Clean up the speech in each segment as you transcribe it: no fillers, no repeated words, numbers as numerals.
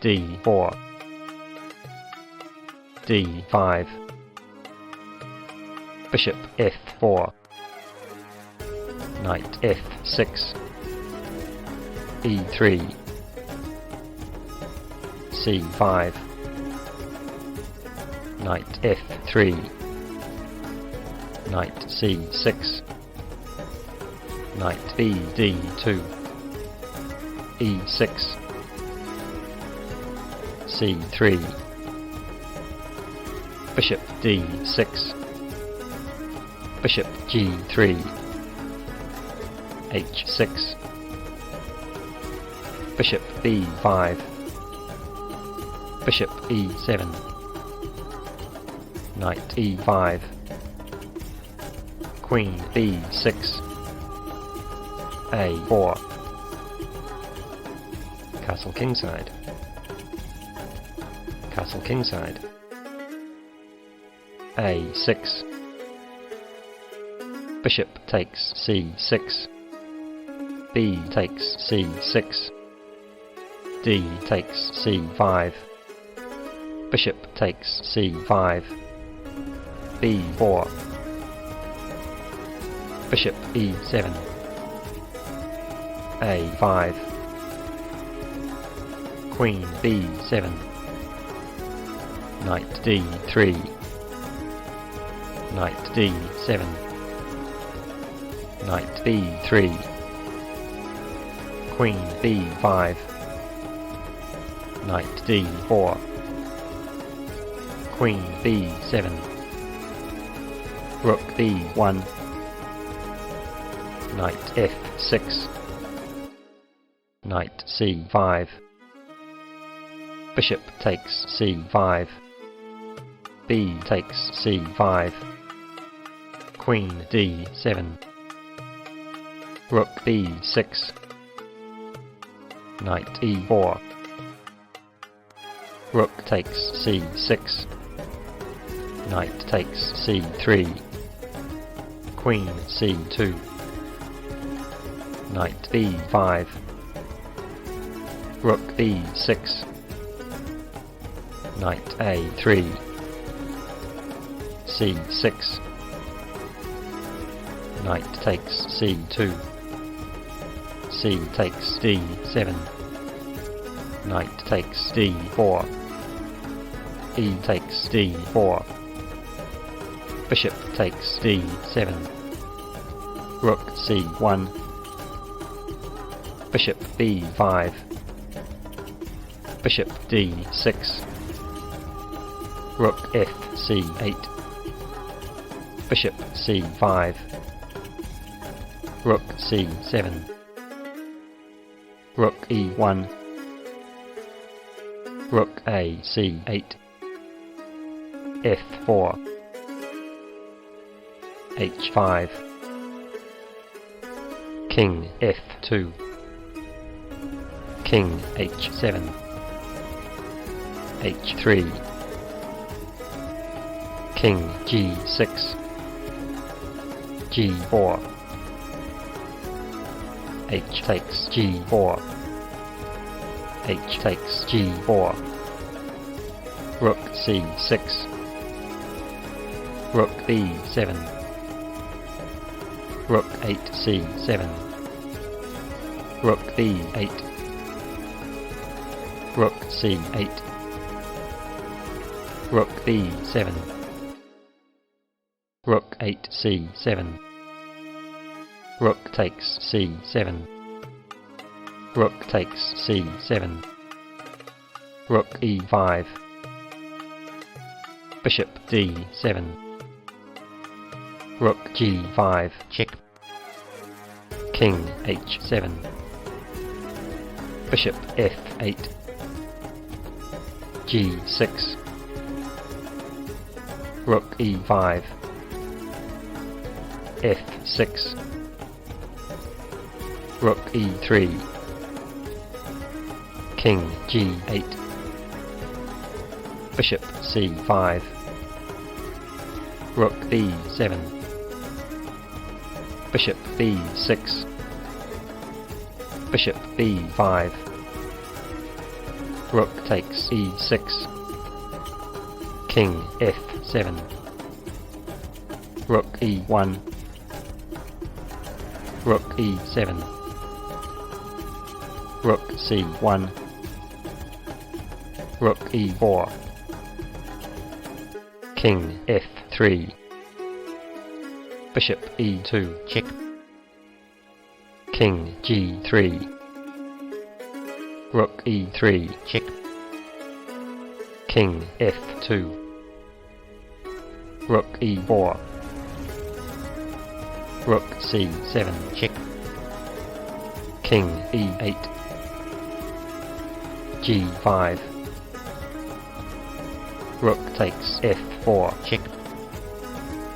d4, d5, bishop f4, knight f6, e3, c5, knight f3, knight c6, knight bd2, e6, c3, bishop d6, bishop g3, h6, bishop b5, bishop e7, knight e5, queen b6, a4, castle kingside, castle kingside, a6, bishop takes c6, b takes c6, d takes c5, bishop takes c5, b4, bishop e7, a5, queen b7, knight d3, knight d7, knight b3, queen b5, knight d4, queen b7, rook b1, knight f6, knight c5, bishop takes c5, b takes c5, queen d7, rook b6, knight e4, rook takes c6, knight takes c3, queen c2, knight b5, rook b6, knight a3, c6, knight takes c2, c takes d7, knight takes d4, e takes d4, bishop takes d7, rook c1, bishop b5, bishop d6, rook fc8, bishop c5, rook c7, rook e1, rook a c8, f4, h5, king f2, king h7, h3, king g6, g4, h takes g4, h takes g4, rook c6, rook b7, rook 8c7, rook b8, rook c8, rook b7, rook 8c7, rook takes c7, rook takes c7, rook e5, bishop d7, rook g5, check, king h7, bishop f8, g6, rook e5, f6, rook e3, king g8, bishop c5, rook b7, bishop b6, bishop b5, Rook takes e6. King f7. Rook e1. Rook e7. Rook c1. Rook e4. King f3. Bishop e2. Check. King g3. Rook e3. Check. King f2. Rook e4. Rook c7. Check. King e8. g5. Rook takes f4. Check.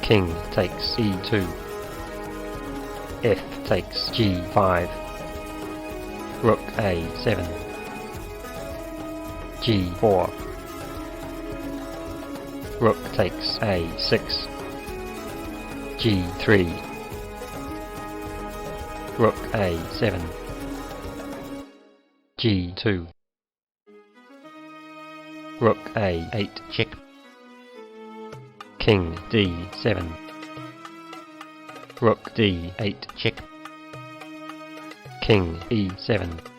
King takes e2. F takes g5. Rook a7. g4. Rook takes a6. g3. Rook a7. g2. Rook a8. Check. King d7. Rook d8. Check. King e7.